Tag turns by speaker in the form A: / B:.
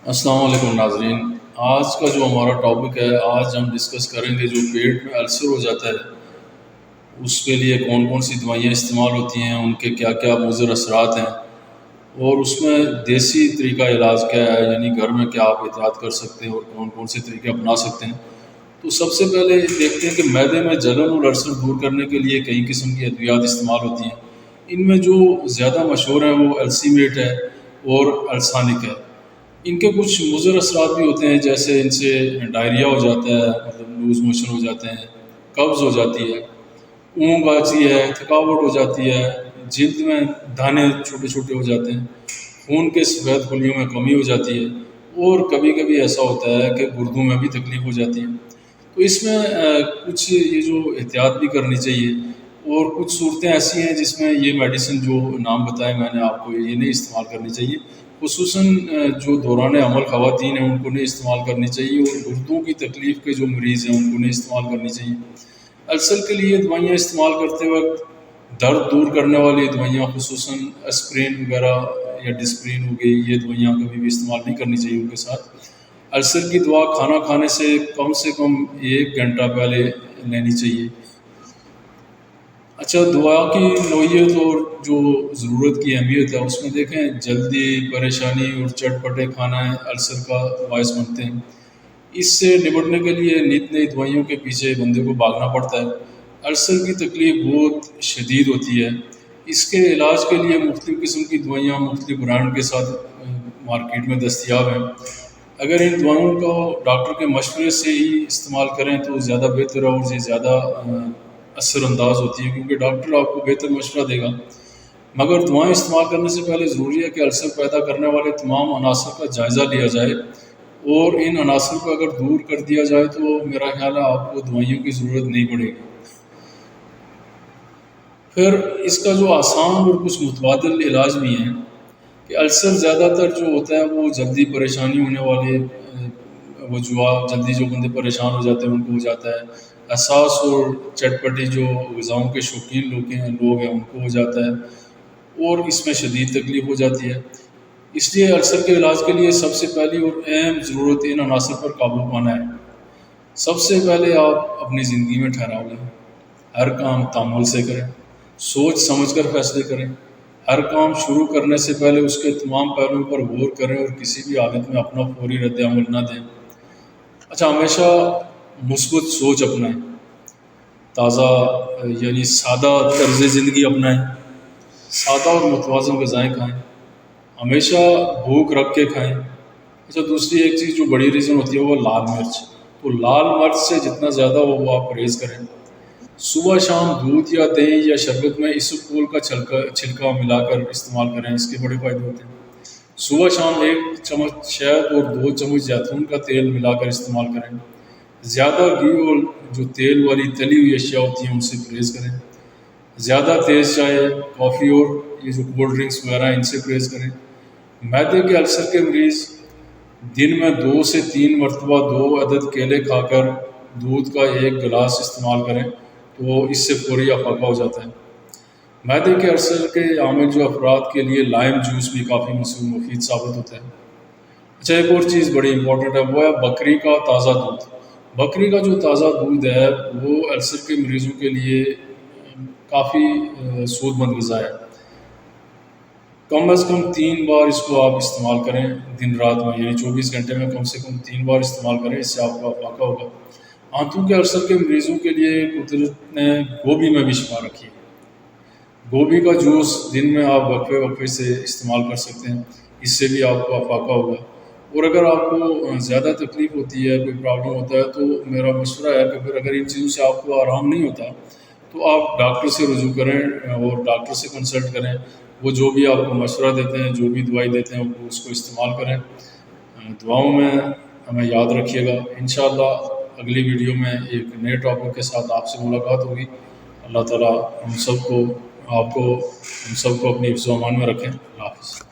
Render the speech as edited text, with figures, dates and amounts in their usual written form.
A: السلام علیکم ناظرین، آج کا جو ہمارا ٹاپک ہے، آج ہم ڈسکس کریں گے جو پیٹ میں السر ہو جاتا ہے اس کے لیے کون کون سی دوائیاں استعمال ہوتی ہیں، ان کے کیا کیا مضر اثرات ہیں، اور اس میں دیسی طریقہ علاج کیا ہے، یعنی گھر میں کیا آپ احتیاط کر سکتے ہیں اور کون کون سے طریقے اپنا سکتے ہیں۔ تو سب سے پہلے دیکھتے ہیں کہ معدے میں جلن اور السر دور کرنے کے لیے کئی قسم کی ادویات استعمال ہوتی ہیں۔ ان میں جو زیادہ مشہور ہیں وہ السیمیٹ ہے اور السانک ہے۔ ان کے کچھ مضر اثرات بھی ہوتے ہیں، جیسے ان سے ڈائریا ہو جاتا ہے، مطلب لوز موشن ہو جاتے ہیں، قبض ہو جاتی ہے، اونگ آتی ہے، تھکاوٹ ہو جاتی ہے، جلد میں دانے چھوٹے چھوٹے ہو جاتے ہیں، خون کے سفید خلیوں میں کمی ہو جاتی ہے، اور کبھی کبھی ایسا ہوتا ہے کہ گردوں میں بھی تکلیف ہو جاتی ہے۔ تو اس میں کچھ یہ جو احتیاط بھی کرنی چاہیے، اور کچھ صورتیں ایسی ہیں جس میں یہ میڈیسن جو نام بتائے میں نے آپ کو، یہ نہیں استعمال کرنی چاہیے، خصوصاً جو دوران عمل خواتین ہیں ان کو نہیں استعمال کرنی چاہیے، اور گردوں کی تکلیف کے جو مریض ہیں ان کو نہیں استعمال کرنی چاہیے۔ السر کے لیے دوائیاں استعمال کرتے وقت درد دور کرنے والی دوائیاں، خصوصاً اسپرین وغیرہ یا ڈسپرین ہو گئی، یہ دوائیاں کبھی بھی استعمال نہیں کرنی چاہیے ان کے ساتھ۔ السر کی دوا کھانا کھانے سے کم 1 گھنٹہ پہلے لینی چاہیے۔ اچھا، دوا کی نوعیت اور جو ضرورت کی اہمیت ہے اس میں دیکھیں، جلدی، پریشانی اور چٹ پٹے کھانا السر کا باعث بنتے ہیں۔ اس سے نمٹنے کے لیے نت نئی دوائیوں کے پیچھے بندے کو بھاگنا پڑتا ہے۔ السر کی تکلیف بہت شدید ہوتی ہے۔ اس کے علاج کے لیے مختلف قسم کی دوائیاں مختلف برانڈ کے ساتھ مارکیٹ میں دستیاب ہیں۔ اگر ان دوائیوں کو ڈاکٹر کے مشورے سے ہی استعمال کریں تو زیادہ بہتر ہے، اور یہ زیادہ اثر انداز ہوتی ہے، کیونکہ ڈاکٹر آپ کو بہتر مشورہ دے گا۔ مگر دوائیں استعمال کرنے سے پہلے ضروری ہے کہ السر پیدا کرنے والے تمام عناصر کا جائزہ لیا جائے، اور ان عناصر کو اگر دور کر دیا جائے تو میرا خیال ہے آپ کو دوائیوں کی ضرورت نہیں پڑے گی۔ پھر اس کا جو آسان اور کچھ متبادل علاج بھی ہیں کہ السر زیادہ تر جو ہوتا ہے وہ جلدی پریشانی ہونے والے وجوہات، جلدی جو بندے پریشان ہو جاتے ہیں ان کو ہو جاتا ہے۔ حساس اور چٹ پٹی جو غذاؤں کے شوقین لوگ ہیں ان کو ہو جاتا ہے، اور اس میں شدید تکلیف ہو جاتی ہے۔ اس لیے السر کے علاج کے لیے سب سے پہلی اور اہم ضرورت ان عناصر پر قابو پانا ہے۔ سب سے پہلے آپ اپنی زندگی میں ٹھہراؤ لیں، ہر کام تامل سے کریں، سوچ سمجھ کر فیصلے کریں، ہر کام شروع کرنے سے پہلے اس کے تمام پہلوؤں پر غور کریں، اور کسی بھی حالت میں اپنا فوری رد عمل نہ دیں۔ اچھا، ہمیشہ مثبت سوچ اپنائیں، تازہ یعنی سادہ طرز زندگی اپنائیں، سادہ اور متوازن غذائیں کھائیں، ہمیشہ بھوک رکھ کے کھائیں۔ اچھا، دوسری ایک چیز جو بڑی ریزن ہوتی ہے وہ لال مرچ، تو لال مرچ سے جتنا زیادہ ہو وہ آپ پرہیز کریں۔ صبح شام دودھ یا دہی یا شربت میں اسبگول کا چھلکا ملا کر استعمال کریں، اس کے بڑے فائدے ہوتے ہیں۔ صبح شام 1 چمچ شہد اور 2 چمچ زیتون کا تیل ملا کر استعمال کریں۔ زیادہ گھی اور جو تیل والی تلی ہوئی اشیاء ہوتی ہیں ان سے پرہیز کریں۔ زیادہ تیز چائے، کافی اور یہ جو کولڈ ڈرنکس وغیرہ ان سے پرہیز کریں۔ معدے کے السر کے مریض دن میں 2 سے 3 مرتبہ 2 عدد کیلے کھا کر دودھ کا 1 گلاس استعمال کریں تو اس سے فوری افاقہ ہو جاتا ہے۔ معدے کے السر کے عامل جو افراد کے لیے لائم جوس بھی کافی مفید ثابت ہوتا ہے۔ اچھا، ایک اور چیز بڑی امپورٹنٹ ہے، وہ ہے بکری کا تازہ دودھ۔ بکری کا جو تازہ دودھ ہے وہ السر کے مریضوں کے لیے کافی سود مند غذا ہے۔ کم از کم 3 بار اس کو آپ استعمال کریں دن رات میں، یعنی 24 گھنٹے میں کم سے کم 3 بار استعمال کریں، اس سے آپ کا افاقہ ہوگا۔ آنتوں کے السر کے مریضوں کے لیے قدرت نے گوبھی میں بھی شفا رکھی ہے۔ گوبھی کا جوس دن میں آپ وقفے سے استعمال کر سکتے ہیں، اس سے بھی آپ کو افاقہ ہوگا۔ اور اگر آپ کو زیادہ تکلیف ہوتی ہے، کوئی پرابلم ہوتا ہے، تو میرا مشورہ ہے کہ پھر اگر ان چیزوں سے آپ کو آرام نہیں ہوتا تو آپ ڈاکٹر سے رجوع کریں اور ڈاکٹر سے کنسلٹ کریں۔ وہ جو بھی آپ کو مشورہ دیتے ہیں، جو بھی دوائی دیتے ہیں، وہ اس کو استعمال کریں۔ دعاؤں میں ہمیں یاد رکھیے گا۔ انشاءاللہ اگلی ویڈیو میں ایک نئے ٹاپک کے ساتھ آپ سے ملاقات ہوگی۔ اللہ تعالیٰ ہم سب کو اپنی حفظ و امان میں رکھیں۔ اللہ حافظ۔